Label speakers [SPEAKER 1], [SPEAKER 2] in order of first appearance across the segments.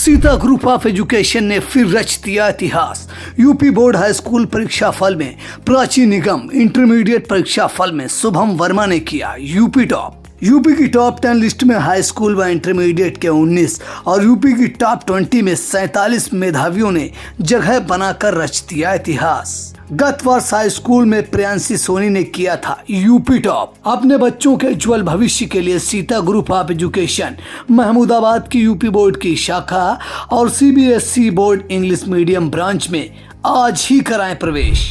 [SPEAKER 1] Sita group of education ने फिर रच दिया इतिहास। यूपी बोर्ड हाई स्कूल परीक्षा फल में प्राची निगम, इंटरमीडिएट परीक्षा फल में शुभम वर्मा ने किया यूपी टॉप। यूपी की टॉप 10 लिस्ट में हाई स्कूल व इंटरमीडिएट के 19 और यूपी की टॉप 20 में 47 मेधावियों ने जगह बनाकर रच दिया इतिहास। गत वर्ष हाई स्कूल में प्रियांशी सोनी ने किया था यूपी टॉप। अपने बच्चों के उज्जवल भविष्य के लिए Sita group of education Mahmudabad की यूपी बोर्ड की शाखा और CBSE board English medium branch में आज ही कराएं प्रवेश।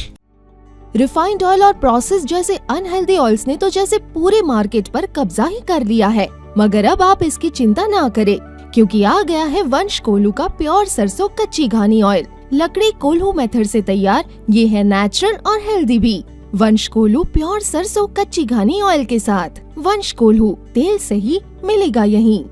[SPEAKER 2] रिफाइंड ऑयल और प्रोसेस जैसे अनहेल्दी ऑयल्स ने तो जैसे पूरे मार्केट पर कब्जा ही कर लिया है, मगर अब आप इसकी चिंता ना करें, क्योंकि आ गया है वंश कोल्हू का प्योर सरसों कच्ची घानी ऑयल। लकड़ी कोल्हू मेथड से तैयार, ये है नेचुरल और हेल्दी भी। वंश कोल्हू प्योर सरसों कच्ची घानी ऑयल के साथ। वंश कोल्हू, तेल सही मिलेगा यहीं।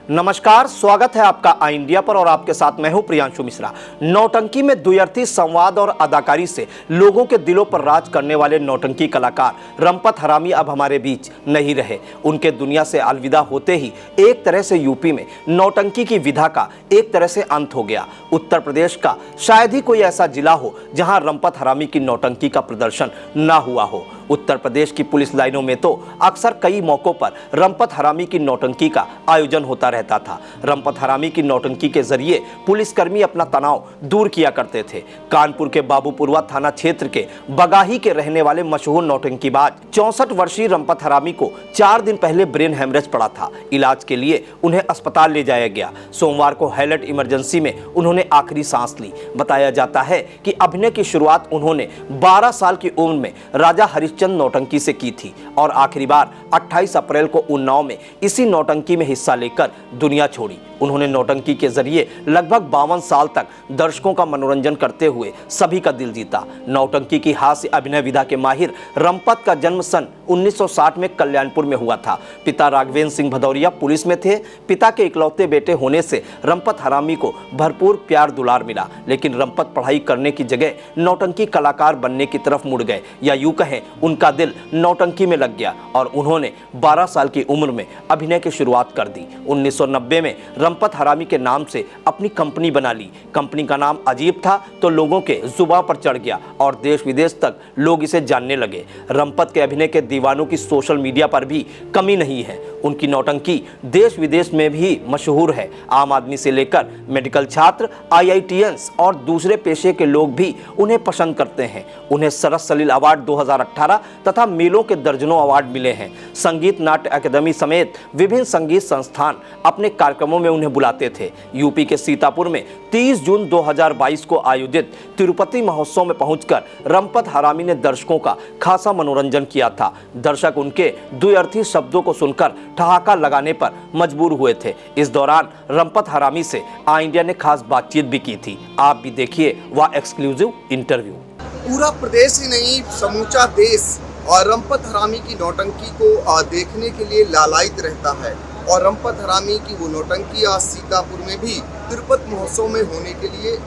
[SPEAKER 3] नमस्कार, स्वागत है आपका आई इंडिया पर और आपके साथ मैं हूं प्रियांशु मिश्रा। नौटंकी में द्व्यर्थी संवाद और अदाकारी से लोगों के दिलों पर राज करने वाले नौटंकी कलाकार रंपत हरामी अब हमारे बीच नहीं रहे। उनके दुनिया से अलविदा होते ही एक तरह से यूपी में नौटंकी की विधा का एक तरह से अंत हो गया। उत्तर प्रदेश का शायद ही कोई ऐसा जिला हो जहां रंपत हरामी की नौटंकी का प्रदर्शन न हुआ हो। उत्तर प्रदेश की पुलिस लाइनों में तो अक्सर कई मौकों पर रंपत हरामी की नौटंकी का आयोजन होता रहता था। रंपत हरामी की नौटंकी के जरिए पुलिसकर्मी अपना तनाव दूर किया करते थे। कानपुर के बाबूपुरवा थाना क्षेत्र के बगाही के रहने वाले मशहूर नौटंकीबाज 64 वर्षीय रंपत हरामी को 4 दिन पहले ब्रेन हेमरेज पड़ा था। इलाज के लिए उन्हें अस्पताल ले जाया गया। सोमवार को हाईलाइट इमरजेंसी में उन्होंने आखिरी सांस ली। बताया जाता है कि अभिनय की शुरुआत उन्होंने 12 साल की उम्र में राजा हरिश्चंद्र नौटंकी से की थी और आखिरी बार 28 अप्रैल को उन्नाव में इसी नौटंकी में हिस्सा लेकर दुनिया छोड़ी। उन्होंने नौटंकी के जरिए लगभग 52 साल तक दर्शकों का मनोरंजन करते हुए सभी का दिल जीता। नौटंकी की हास्य अभिनय विधा के माहिर रंपत का जन्म सन 1960 में कल्याणपुर में हुआ था। पिता राघवेंद्र सिंह भदौरिया पुलिस में थे। पिता के इकलौते बेटे होने से रंपत हरामी को भरपूर प्यार दुलार मिला, लेकिन रंपत पढ़ाई करने की जगह नौटंकी कलाकार बनने की तरफ मुड़ गए, या यूं कहें उनका दिल नौटंकी में लग गया और उन्होंने 12 साल की उम्र में अभिनय की शुरुआत कर दी। 1990 में रंपत हरामी के नाम से अपनी कंपनी बना ली। कंपनी का नाम अजीब था तो लोगों के जुबान पर चढ़ गया और देश विदेश तक लोग इसे जानने लगे। रंपत के अभिनय के दीवानों की सोशल मीडिया पर भी कमी नहीं है। उनकी नौटंकी देश विदेश में भी मशहूर है। आम आदमी से लेकर मेडिकल छात्र, IITians और दूसरे पेशे के लोग भी उन्हें पसंद करते हैं। उन्हें सरस सलील अवार्ड 2018 तथा मेलों के दर्जनों अवार्ड मिले हैं। संगीत नाट्य अकादमी समेत विभिन्न संगीत संस्थान अपने कार्यक्रमों में उन्हें बुलाते थे। यूपी के सीतापुर में 30 जून 2022 को आयोजित तिरुपति महोत्सव में पहुंचकर रंपत हरामी ने दर्शकों का खासा मनोरंजन किया था। दर्शक उनके द्व्यर्थी शब्दों को सुनकर ठहाका लगाने पर मजबूर हुए थे। इस दौरान रंपत हरामी से आई इंडिया ने खास बातचीत भी की थी। आप भी देखिए वह एक्सक्लूसिव इंटरव्यू।
[SPEAKER 4] पूरा प्रदेश ही नहीं, समूचा देश और रंपत हरामी की नौटंकी को देखने के लिए लालायित रहता है। और रंपत हरामी की वो नौटंकी आज सीतापुर में भी तिरुपति महोत्सव में होने के लिए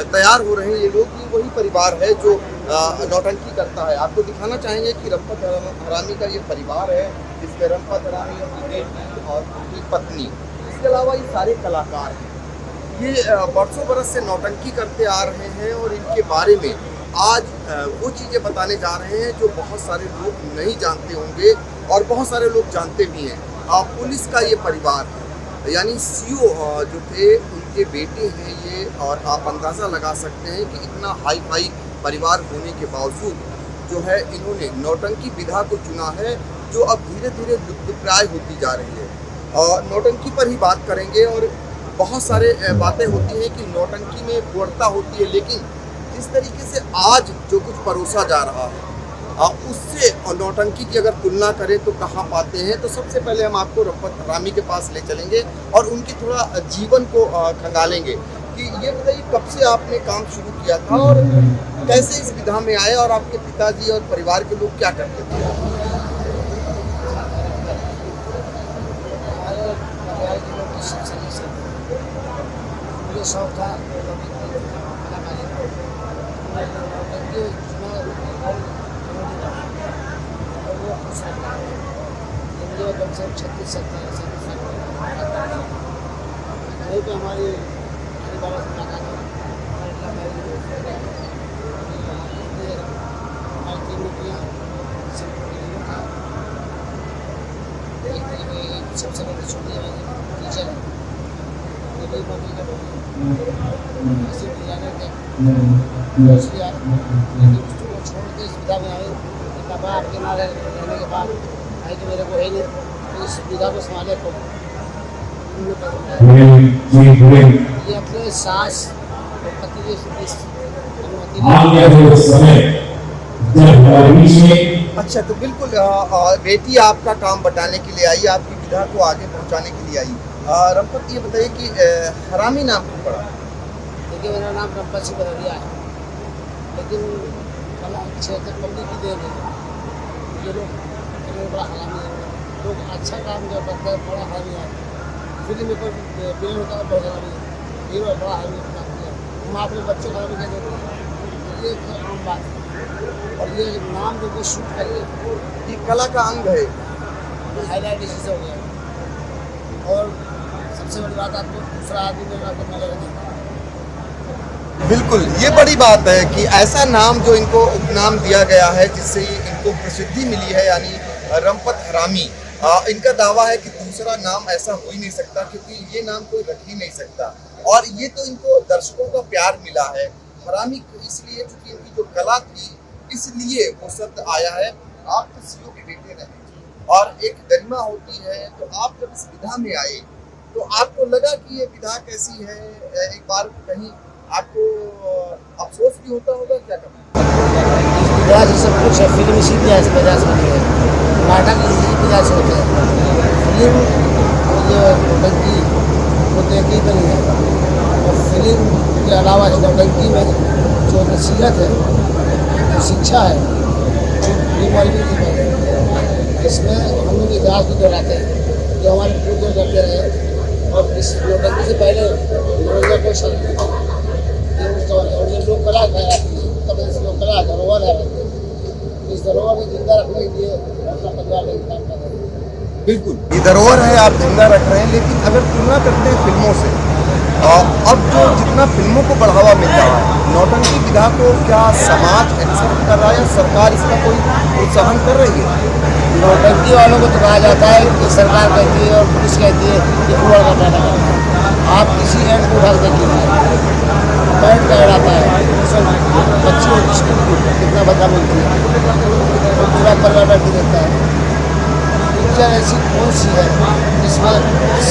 [SPEAKER 4] तैयार हो रहे हैं। ये लोग भी वही परिवार है जो नौटंकी करता है। आपको दिखाना चाहेंगे कि रंपत हरामी का ये परिवार है, जिसमें रंपत हरामी अपनी बेटी और उनकी पत्नी, इसके अलावा ये सारे कलाकार हैं। ये बरसों बरस से नौटंकी करते आ रहे हैं और इनके बारे में आज वो चीज़ें बताने जा रहे हैं जो बहुत सारे लोग नहीं जानते होंगे और बहुत सारे लोग जानते भी हैं। पुलिस का ये परिवार है, यानी CO जो थे उनके बेटे हैं ये, और आप अंदाज़ा लगा सकते हैं कि इतना हाई फाई परिवार होने के बावजूद जो है इन्होंने नौटंकी विधा को चुना है, जो अब धीरे धीरे लुप्तप्राय होती जा रही है। और नौटंकी पर ही बात करेंगे और बहुत सारे बातें होती हैं कि नौटंकी में पूर्णता होती है, लेकिन जिस तरीके से आज जो कुछ परोसा जा रहा है उससे और नौटंकी की अगर तुलना करें तो कहाँ पाते हैं। तो सबसे पहले हम आपको रंपत हरामी के पास ले चलेंगे और उनकी थोड़ा जीवन को खंगालेंगे कि ये बताइए कब से आपने काम शुरू किया था और कैसे इस विधा में आए, और आपके पिताजी और परिवार के लोग क्या करते थे।
[SPEAKER 5] मुझे शौक था मुझे कम से कम 36-37 साल वहीं पर हमारे बाबा से मुलाकात हुई और इतना मैं भी हमारी तीन नौकरियाँ सब था। एक सबसे बड़ी छोटी है टीचर है, ये भी मम्मी का ऐसे डिजाइनर थे, इसलिए लेकिन उसको छोड़ के इस विधा में आए कि पापा आपके ना रहने के बाद आई तो मेरे को है नहीं, तो इस विधा को संभाले को ये अपने सास और पति के
[SPEAKER 4] अच्छा, तो बिल्कुल बेटी आपका काम बताने के लिए आई, आपकी विधा को आगे पहुंचाने के लिए आई। रंपत, ये बताइए कि हरामी नाम क्यों पड़ा?
[SPEAKER 5] देखिए मेरा नाम रंपत सिंह बदरिया है, लेकिन कला क्षेत्र पब्लिक की देन है। ये लोग बड़ा हरामी है, लोग अच्छा काम जो करते हैं बड़ा हरामी है। फिर में कोई बिल होता है बहुत हरामी है, ये बड़ा हरामी है। हम अपने बच्चों को हरामी कह देते हैं, ये एक आम बात है। और ये नाम जो को शूट करिए,
[SPEAKER 4] ये कला का अंग है।
[SPEAKER 5] हाईलाइट इसी से हो गया। और सबसे बड़ी बात, आपको दूसरा आदमी मेरा करना लगेगा।
[SPEAKER 4] बिल्कुल, ये बड़ी बात है कि ऐसा नाम जो इनको उपनाम दिया गया है जिससे इनको प्रसिद्धि मिली है, यानी रंपत हरामी। इनका दावा है कि दूसरा नाम ऐसा हो ही नहीं सकता, क्योंकि ये नाम कोई रख ही नहीं सकता। और ये तो इनको दर्शकों का प्यार मिला है। हरामी इसलिए क्योंकि इनकी जो कला थी, इसलिए वो शब्द आया है। आप तो सीओ के बेटे रहे और एक गरिमा होती है, तो आप जब इस विधा में आए तो आपको लगा कि ये विधा कैसी है? एक बार कहीं आपको अफसोस भी होता होगा, क्या करना?
[SPEAKER 5] सब कुछ है, फिल्म इसी वजह से बनी है, नाटक इसी वजह से होते हैं। फिल्म ये नौटंकी वो देखी बनी है, और फिल्म के अलावा नौटंकी में जो नसीहत है, जो शिक्षा है, जो फिल्म वाली है, इसमें हम लोग इतिहास भी दोहराते हैं जो हमारे पूर्वज करते रहे। और इस नौटंकी से पहले मनोरंजन को शब्द और ये लोक कला है, लोक कला धरोहर है। इस धरोहर को जिंदा रखने के लिए अपना परिवार में काम कर रहे हैं।
[SPEAKER 4] बिल्कुल, ये धरोहर है, आप जिंदा रख रहे हैं। लेकिन अगर तुलना करते हैं फिल्मों से, अब जो जितना फिल्मों को बढ़ावा मिल रहा है, नौटंकी विधा को क्या समाज एक्सेप्ट कर रहा है या सरकार इसका कोई प्रोत्साहन कर रही है?
[SPEAKER 5] नौटंकी वालों को तो कहा जाता है कि सरकार कहती है और पुलिस कहती है कि कुआं का पैदा करना है। आप किसी एंड को उठा देखिए, पैंट का एड आता है, बच्ची होती है कितना बदला मिलती है, तो पूरा परिवार बैठ के देखता है। पिक्चर ऐसी कौन सी है जिसमें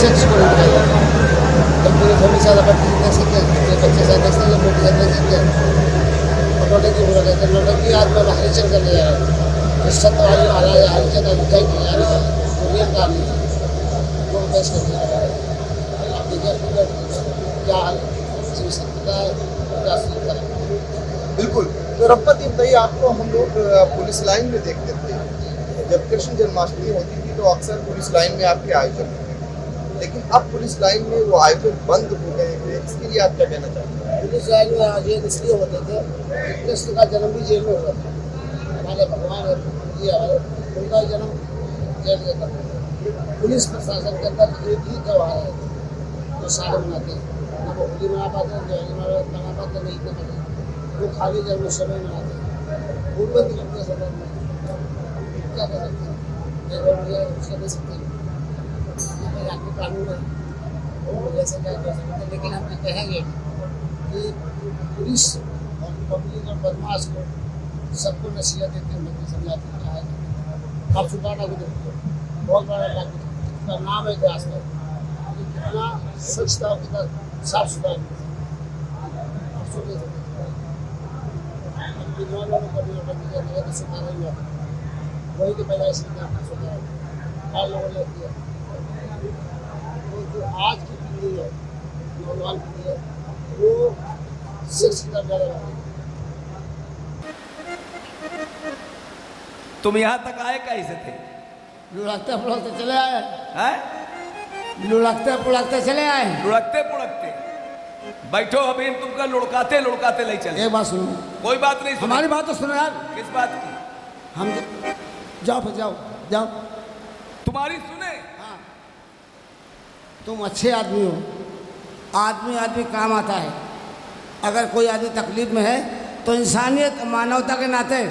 [SPEAKER 5] सेक्स को नहीं दिखाया जाता है? जब पूरी फैमिली साथ बैठ के देख सकते हैं, बच्चे साथ देख सकते हैं, बेटी साथ देख सकते हैं। और नौटंकी पूरा कहते हैं, नौटंकी आज मैं हरिचंद करने जा रहा है, इस सत्य वाली महाराज हरिचंद अभिषेक नहीं आ रहा है, तो रियल काम नहीं है, लोग बेच करने जा रहे हैं। क्या सत्यता है, क्या असलियत है?
[SPEAKER 4] बिल्कुल। तो रंपत, ये बताइए, आपको हम लोग पुलिस लाइन में देखते थे, जब कृष्ण जन्माष्टमी होती थी तो अक्सर पुलिस लाइन में आपके आयोजन होते थे, लेकिन अब पुलिस लाइन में वो आयोजन बंद हो गए थे। इसके लिए आप क्या कहना चाहते हैं?
[SPEAKER 5] पुलिस लाइन में आयोजन इसलिए होते थे कि कृष्ण का जन्म भी जेल में हुआ था। हमारे भगवान उनका जन्म जेल के अंदर। पुलिस प्रशासन के अंदर एक ही त्यौहार है जो सारे मनाते हैं, ना वो होली मना पाते हैं, जो मना पाते नहीं करते, वो खाली जन्मोत्सव में मनाते हैं। पूर्व के संदर्भ में क्या कर सकते हैं? एक बार मुझे उसका दे सकते हैं, आपके कानून है वो जैसे क्या कर सकते हैं। लेकिन हम कहेंगे कि पुलिस और पब्लिक और बदमाश को सबको नसीहत देते हैं, समझाते हैं। आप सुधारना को देखिए, बहुत बड़ा उसका नाम है इतिहास में, कितना स्वच्छता और कितना साफ सुथरा सुधारा हुआ वही तो पहला इसलिए सुधारा लोगों ने किया। तो जो आज की पीढ़ी है, नौजवान पीढ़ी है, वो शिक्षा की तरफ ज़्यादा रहती है।
[SPEAKER 6] तुम यहाँ तक आए कैसे थे?
[SPEAKER 5] लुढ़कते पुढ़कते चले आए
[SPEAKER 6] हैं?
[SPEAKER 5] लुढ़कते पुढ़कते चले आए।
[SPEAKER 6] लुढ़कते पुढ़कते बैठो, अभी हम तुमका लुढ़काते लुढ़काते ले चले।
[SPEAKER 5] एक बात सुनो।
[SPEAKER 6] कोई बात नहीं,
[SPEAKER 5] हमारी बात तो सुनो यार।
[SPEAKER 6] किस बात की?
[SPEAKER 5] हम जाओ फिर जाओ जाओ।
[SPEAKER 6] तुम्हारी सुने?
[SPEAKER 5] हाँ, तुम अच्छे आदमी हो, आदमी आदमी काम आता है। अगर कोई आदमी तकलीफ में है तो इंसानियत मानवता के नाते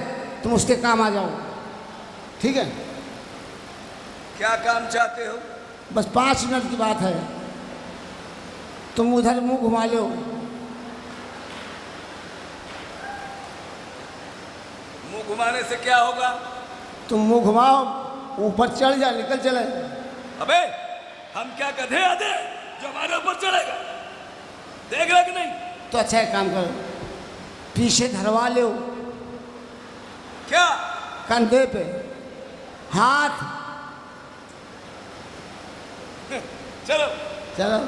[SPEAKER 5] तुम उसके काम आ जाओ, ठीक है?
[SPEAKER 6] क्या काम चाहते हो?
[SPEAKER 5] बस 5 मिनट की बात है। तुम उधर मुंह घुमा लो।
[SPEAKER 6] मुंह घुमाने से क्या होगा?
[SPEAKER 5] तुम मुंह घुमाओ, ऊपर चढ़ जा, निकल चले।
[SPEAKER 6] अबे हम क्या गधे आधे जो हमारे ऊपर चढ़ेगा? देख रहे कि नहीं?
[SPEAKER 5] तो अच्छा एक काम करो, पीछे धरवा लो,
[SPEAKER 6] क्या?
[SPEAKER 5] कंधे पे हाथ।
[SPEAKER 6] चलो
[SPEAKER 5] चलो।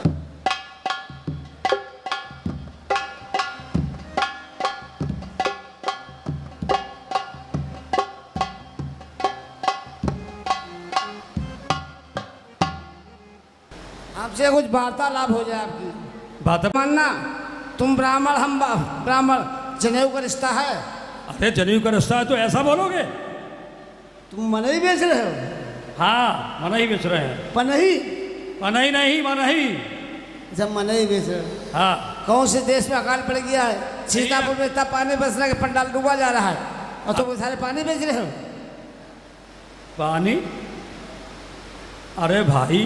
[SPEAKER 5] आपसे कुछ वार्तालाप हो जाए आपकी।
[SPEAKER 7] बात
[SPEAKER 5] मानना तुम ब्राह्मण, हम ब्राह्मण, जनेऊ का रिश्ता है।
[SPEAKER 7] अरे जनेऊ का रिश्ता है तो ऐसा बोलोगे?
[SPEAKER 5] तुम मनई बेच रहे हो?
[SPEAKER 7] हाँ मनई बेच रहे हैं।
[SPEAKER 5] पनही?
[SPEAKER 7] मनई नहीं, मनई।
[SPEAKER 5] जब मनई बेच रहे हो,
[SPEAKER 7] हाँ।
[SPEAKER 5] कौन से देश में अकाल पड़ गया है? सीतापुर में इतना पानी बरस रहा है कि पंडाल डूबा जा रहा है, और तुम सारे पानी बेच रहे हो?
[SPEAKER 7] पानी? अरे भाई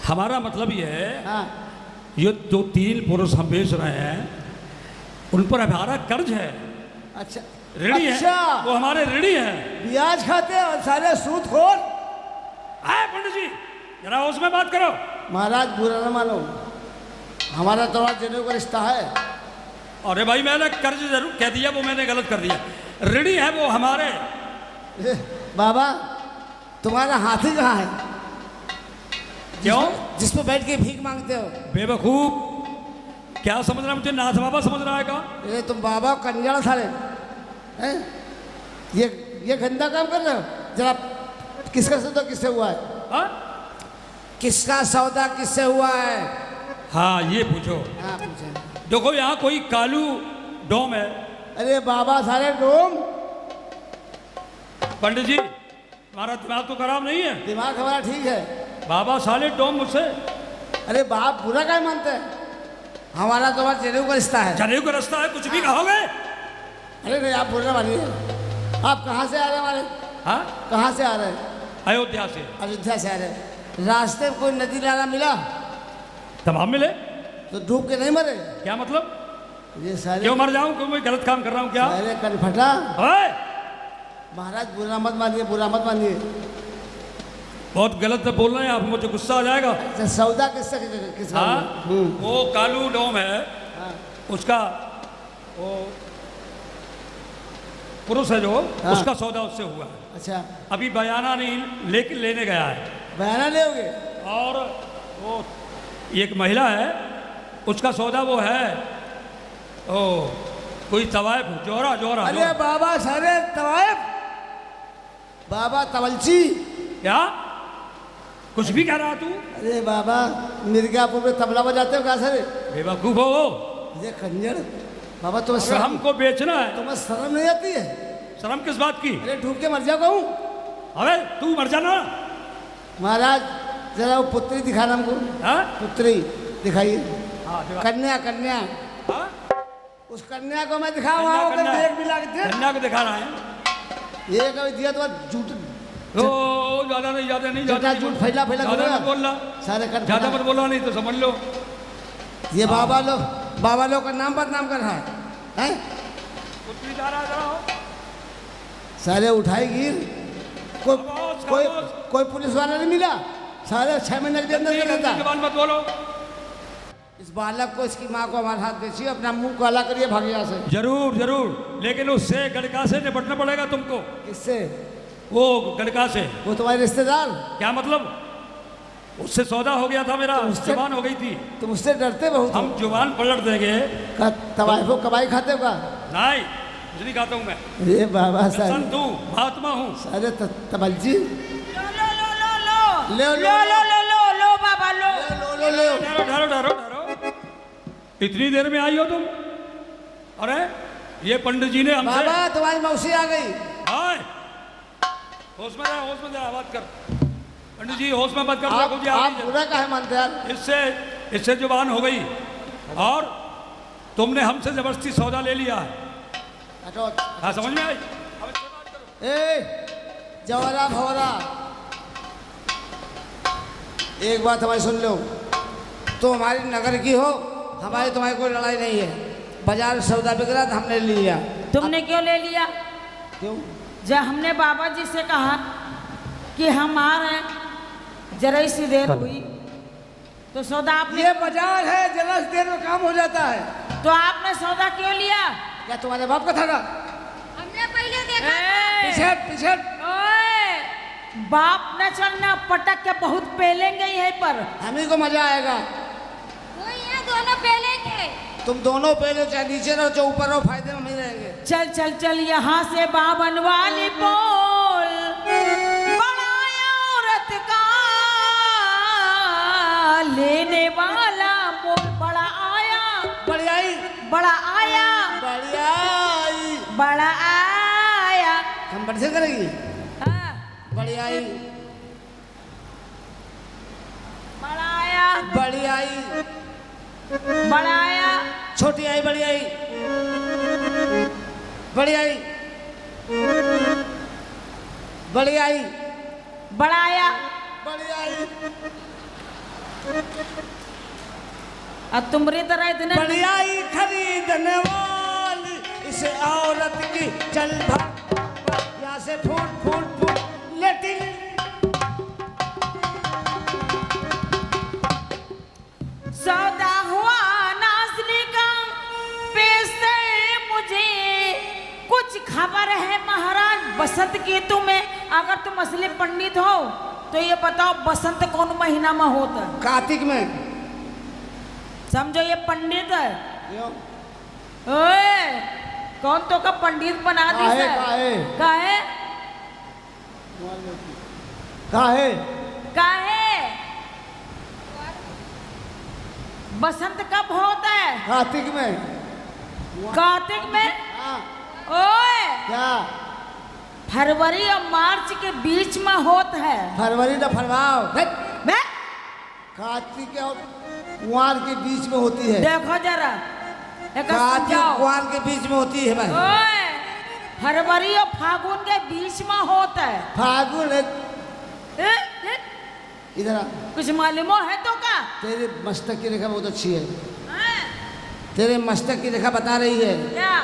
[SPEAKER 7] हमारा मतलब ये है,
[SPEAKER 5] हाँ।
[SPEAKER 7] ये जो 3 पुरुष हम बेच रहे हैं उन पर हमारा कर्ज है,
[SPEAKER 5] अच्छा
[SPEAKER 7] ऋणी
[SPEAKER 5] अच्छा।
[SPEAKER 7] है, वो हमारे ऋणी हैं।
[SPEAKER 5] ब्याज खाते और सारे सूदखोर।
[SPEAKER 7] आए पंडित जी जरा उसमें बात करो।
[SPEAKER 5] महाराज बुरा न मानो, हमारा तो जनेऊ का रिश्ता है।
[SPEAKER 7] अरे भाई मैंने कर्ज जरूर कह दिया, वो मैंने गलत कर दिया। ऋणी है वो हमारे।
[SPEAKER 5] बाबा तुम्हारा हाथी कहाँ है?
[SPEAKER 7] क्यों?
[SPEAKER 5] जिस पे बैठ के भीख मांगते हो।
[SPEAKER 7] बेवकूफ, क्या समझ रहा है मुझे? नाथ बाबा समझ रहा है का?
[SPEAKER 5] ये तुम बाबा कंजड़ साले हैं? ये गंदा काम कर रहे हो। जरा किसका सौदा किससे हुआ है?
[SPEAKER 7] हाँ?
[SPEAKER 5] किसका सौदा किससे हुआ है?
[SPEAKER 7] हाँ ये पूछो।
[SPEAKER 5] हाँ पूछे।
[SPEAKER 7] देखो यहाँ कोई कालू डोम है।
[SPEAKER 5] अरे बाबा सारे डोम।
[SPEAKER 7] पंडित जी तुम्हारा दिमाग तो खराब नहीं है?
[SPEAKER 5] दिमाग हमारा ठीक है।
[SPEAKER 7] बाबा साले डोम मुझसे।
[SPEAKER 5] अरे बाप बुरा क्या मानते हैं? हमारा तो आज जनेऊ का रिश्ता है।
[SPEAKER 7] जनेऊ का रास्ता है, कुछ भी कहोगे?
[SPEAKER 5] अरे नहीं आप बुरा मानिए। आप कहाँ से आ रहे हैं हमारे?
[SPEAKER 7] हाँ
[SPEAKER 5] कहाँ से आ रहे हैं?
[SPEAKER 7] अयोध्या से।
[SPEAKER 5] अयोध्या से आ रहे हैं। रास्ते में कोई नदी नाला मिला
[SPEAKER 7] तब हम मिले।
[SPEAKER 5] तो डूब के नहीं मरे?
[SPEAKER 7] क्या मतलब?
[SPEAKER 5] ये सारे
[SPEAKER 7] क्यों मर जाऊं? क्यों मैं गलत काम कर रहा हूँ क्या?
[SPEAKER 5] सारे कल फटा।
[SPEAKER 7] ओए!
[SPEAKER 5] महाराज बुरा मत मानिए, बुरा मत मानिए।
[SPEAKER 7] बहुत गलत बोल रहे हैं आप, मुझे गुस्सा आ जाएगा।
[SPEAKER 5] अच्छा सौदा किससे किसका?
[SPEAKER 7] हाँ वो कालू डोम है, उसका वो पुरुष है जो,
[SPEAKER 5] हाँ।
[SPEAKER 7] उसका सौदा उससे हुआ है।
[SPEAKER 5] अच्छा
[SPEAKER 7] अभी बयाना नहीं लेके लेने गया है।
[SPEAKER 5] बयाना लेओगे?
[SPEAKER 7] और वो एक महिला है, उसका सौदा वो है ओ कोई तवायफ, जोरा जोरा।
[SPEAKER 5] अरे बाबा सारे तवायफ, बाबा तवलची।
[SPEAKER 7] क्या कुछ भी कह रहा तू?
[SPEAKER 5] अरे बाबा मिर्जापुर में तबला बजाते हो क्या सारे?
[SPEAKER 7] बेवकूफ हो।
[SPEAKER 5] ये कंजर बाबा तुम्हें
[SPEAKER 7] अगर
[SPEAKER 5] शर्म,
[SPEAKER 7] हमको बेचना है।
[SPEAKER 5] तुम्हें शर्म नहीं आती है?
[SPEAKER 7] शर्म किस बात की?
[SPEAKER 5] अरे डूब के मर जाओ कहूँ?
[SPEAKER 7] अबे तू मर जाना।
[SPEAKER 5] महाराज जरा वो पुत्री दिखाना हमको।
[SPEAKER 7] हाँ?
[SPEAKER 5] पुत्री दिखाइए।
[SPEAKER 7] हाँ, दिखा।
[SPEAKER 5] कन्या कन्या।
[SPEAKER 7] हाँ?
[SPEAKER 5] उस कन्या को मैं दिखाऊंगा। देख भी लगते
[SPEAKER 7] कन्या को दिखा रहा है।
[SPEAKER 5] ये कभी दिया तो झूठ
[SPEAKER 7] ओ ज्यादा नहीं, ज्यादा नहीं,
[SPEAKER 5] झूठा झूठ फैला फैला
[SPEAKER 7] ज्यादा
[SPEAKER 5] बोलेगा।
[SPEAKER 7] मत बोलना।
[SPEAKER 5] सारे कर
[SPEAKER 7] ज्यादा मत बोलना, नहीं तो समझ लो।
[SPEAKER 5] ये बाबा लोग का नाम बदनाम कर रहा है, हैं?
[SPEAKER 7] कुछ भी जा रहा है, जरा हो।
[SPEAKER 5] सारे उठाई गिर। कोई
[SPEAKER 7] खामोश,
[SPEAKER 5] कोई
[SPEAKER 7] खामोश।
[SPEAKER 5] कोई पुलिस वाला नहीं मिला? सारे 6 महीने के अंदर कर देता।
[SPEAKER 7] जबान मत बोलो।
[SPEAKER 5] इस बालक को इसकी माँ को हमारे हाथ बेचिए, अपना मुंह काला करिए, भाग यहाँ से।
[SPEAKER 7] जरूर जरूर, लेकिन उससे गड़का से निपटना पड़ेगा तुमको।
[SPEAKER 5] किससे?
[SPEAKER 7] वो गड़का से।
[SPEAKER 5] वो तुम्हारे रिश्तेदार?
[SPEAKER 7] क्या मतलब? उससे सौदा हो गया था मेरा,
[SPEAKER 5] उससे-
[SPEAKER 7] जुबान हो गई थी।
[SPEAKER 5] तुम उससे डरते बहुत हो।
[SPEAKER 7] हम जुबान पलट देंगे।
[SPEAKER 5] तवाइफो कबाई खाते हो का?
[SPEAKER 7] नहीं कुछ नहीं खाता हूँ मैं।
[SPEAKER 5] ये बाबा साहब
[SPEAKER 7] संत हूँ, महात्मा हूँ।
[SPEAKER 5] सारे तबलजी।
[SPEAKER 8] लो लो लो लो
[SPEAKER 5] ले
[SPEAKER 8] लो लो लो लो लो बाबा लो।
[SPEAKER 5] ले
[SPEAKER 7] ठहरो ठहरो ठहरो ठहरो। इतनी देर में आई हो तुम? अरे ये पंडित जी ने हमसे।
[SPEAKER 5] बाबा तुम्हारी मौसी आ गई।
[SPEAKER 7] हाय होश में रह, बात कर। पंडित जी होश में बात कर।
[SPEAKER 5] आप
[SPEAKER 7] देखो जी, आ गई
[SPEAKER 5] बुरा काहे मानते यार?
[SPEAKER 7] इससे इससे जुबान हो गई और तुमने हमसे जबरदस्ती सौदा ले लिया है।
[SPEAKER 5] हटो।
[SPEAKER 7] हाँ, समझ में आई?
[SPEAKER 5] ए जवारा भवरा, एक बात हमारी सुन लो, तो हमारी नगर की हो, हमारी तुम्हारी कोई लड़ाई नहीं है। बाजार सौदा बिक रहा था, हमने लिया।
[SPEAKER 8] तुमने क्यों ले लिया?
[SPEAKER 5] क्यों?
[SPEAKER 8] जब हमने बाबा जी से कहा कि हम आ रहे हैं, जरा सी देर हुई तो सौदा आपने,
[SPEAKER 5] ये बाजार है, जरा सी देर में काम हो जाता है।
[SPEAKER 8] तो आपने सौदा क्यों लिया?
[SPEAKER 5] क्या तुम्हारे बाप का था ना?
[SPEAKER 9] हमने पहले देखा
[SPEAKER 5] पीछे पीछे।
[SPEAKER 8] ओए, बाप न चलना, पटक के बहुत पेलेंगे यहीं पर।
[SPEAKER 5] हम ही को मजा आएगा।
[SPEAKER 9] वो यहाँ दोनों पहले के।
[SPEAKER 5] तुम दोनों पहले, चाहे नीचे रहो चाहे ऊपर रहो, फायदे में हम ही रहेंगे।
[SPEAKER 8] चल चल चल, यहाँ से बावन वाली बोल, बड़ा औरत का लेने वाला बोल, बड़ा आया,
[SPEAKER 5] बढ़ियाई
[SPEAKER 8] बड़ा आया,
[SPEAKER 5] बढ़ियाई।
[SPEAKER 8] बड़ा आया।
[SPEAKER 5] कंपटीशन करेगी?
[SPEAKER 8] हाँ,
[SPEAKER 5] बढ़ियाई
[SPEAKER 8] बड़ा आया,
[SPEAKER 5] बढ़ियाई।
[SPEAKER 8] बड़ा आया,
[SPEAKER 5] छोटी आई बढ़ियाई, बढ़ियाई, बढ़ियाई,
[SPEAKER 8] बड़ा आया।
[SPEAKER 5] बढ़ियाई।
[SPEAKER 8] अब तुम्हारी तरह इतने
[SPEAKER 5] बढ़ियाई खरीदने वाली इस औरत की चल भाग, यहाँ से फूट फूट फूट लेटी।
[SPEAKER 8] सौदा हुआ नाज़नी का, पैसे मुझे कुछ खबर है महाराज बसंत की तुम्हें। अगर तुम असली पंडित हो तो ये बताओ बसंत कौन महीना में होता है?
[SPEAKER 5] कार्तिक में।
[SPEAKER 8] समझो ये पंडित है।
[SPEAKER 5] क्यों?
[SPEAKER 8] ओए, कौन तो का पंडित बना दी
[SPEAKER 5] काहे,
[SPEAKER 8] सर?
[SPEAKER 5] काहे?
[SPEAKER 8] काहे?
[SPEAKER 5] काहे?
[SPEAKER 8] काहे? बसंत कब होता है?
[SPEAKER 5] कार्तिक में।
[SPEAKER 8] कार्तिक में।
[SPEAKER 5] हाँ।
[SPEAKER 8] ओए,
[SPEAKER 5] क्या?
[SPEAKER 8] फरवरी और मार्च के बीच में होता है।
[SPEAKER 5] फरवरी ना फरवाओ।
[SPEAKER 8] मैं
[SPEAKER 5] कार्तिक और कुंवार के बीच में होती है।
[SPEAKER 8] देखो जरा, एक
[SPEAKER 5] कार्तिक
[SPEAKER 8] समझाओ।
[SPEAKER 5] कुंवार के बीच में होती है भाई।
[SPEAKER 8] ओए, फरवरी और फागुन के बीच में होता है।
[SPEAKER 5] फागुन है।
[SPEAKER 8] ए, ए,
[SPEAKER 5] इधर आ।
[SPEAKER 8] कुछ मालूम है तो का?
[SPEAKER 5] तेरे मस्तक की रेखा बहुत अच्छी है।
[SPEAKER 8] हाँ?
[SPEAKER 5] तेरे मस्तक की रेखा बता रही है
[SPEAKER 8] क्या?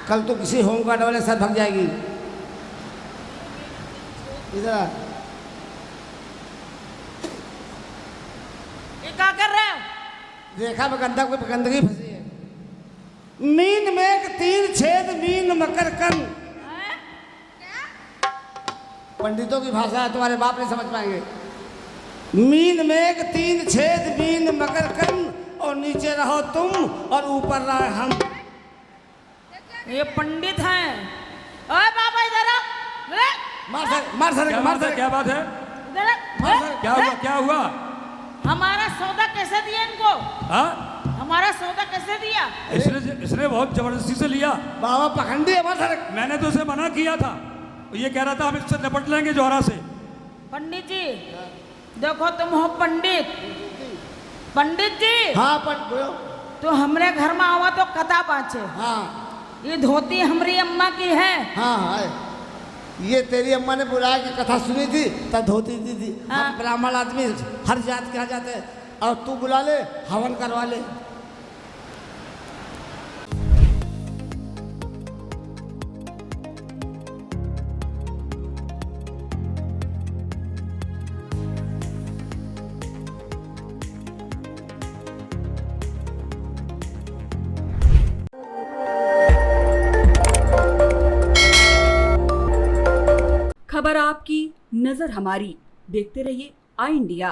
[SPEAKER 5] कल तो किसी होमगार्ड वाले साथ भाग जाएगी। इधर आ।
[SPEAKER 8] ये क्या कर रहे हो?
[SPEAKER 5] रेखा में गंदगी फंसी है। मीन में एक 3 छेद, मीन मकर कन।
[SPEAKER 8] हैं?
[SPEAKER 5] पंडितों की भाषा है, तुम्हारे बाप नहीं समझ पाएंगे। मीन में एक 3 छेद, मीन मकर कन, और नीचे रहो तुम और ऊपर रहे हम।
[SPEAKER 8] ये पंडित हैं। ओए बाबा इधर आ। ए,
[SPEAKER 5] मार सर, मार सर,
[SPEAKER 7] क्या
[SPEAKER 5] मार
[SPEAKER 7] बात है?
[SPEAKER 5] सर।
[SPEAKER 7] क्या बात है?
[SPEAKER 8] इधर आ।
[SPEAKER 7] क्या हुआ? क्या हुआ?
[SPEAKER 8] हमारा सौदा कैसे दिया इनको?
[SPEAKER 7] हाँ,
[SPEAKER 8] हमारा सौदा कैसे दिया?
[SPEAKER 7] इसने बहुत जबरदस्ती से लिया।
[SPEAKER 5] बाबा पखंडी है, मार सर।
[SPEAKER 7] मैंने तो उसे मना किया था, ये कह रहा था हम इससे निपट लेंगे जोहरा से।
[SPEAKER 8] पंडित जी देखो, तुम हो पंडित। पंडित जी,
[SPEAKER 5] हाँ बोलो।
[SPEAKER 8] तो हमरे घर में आवा तो कथा बाँचे।
[SPEAKER 5] हाँ
[SPEAKER 8] ये धोती हमारी अम्मा की है।
[SPEAKER 5] हाँ हाँ, ये तेरी अम्मा ने बुलाया की कथा सुनी थी तब धोती दी थी।
[SPEAKER 8] हाँ।
[SPEAKER 5] हम ब्राह्मण आदमी हर जात के आ जाते हैं, और तू बुला ले, हवन करवा ले।
[SPEAKER 10] खबर आपकी, नजर हमारी। देखते रहिए आई इंडिया।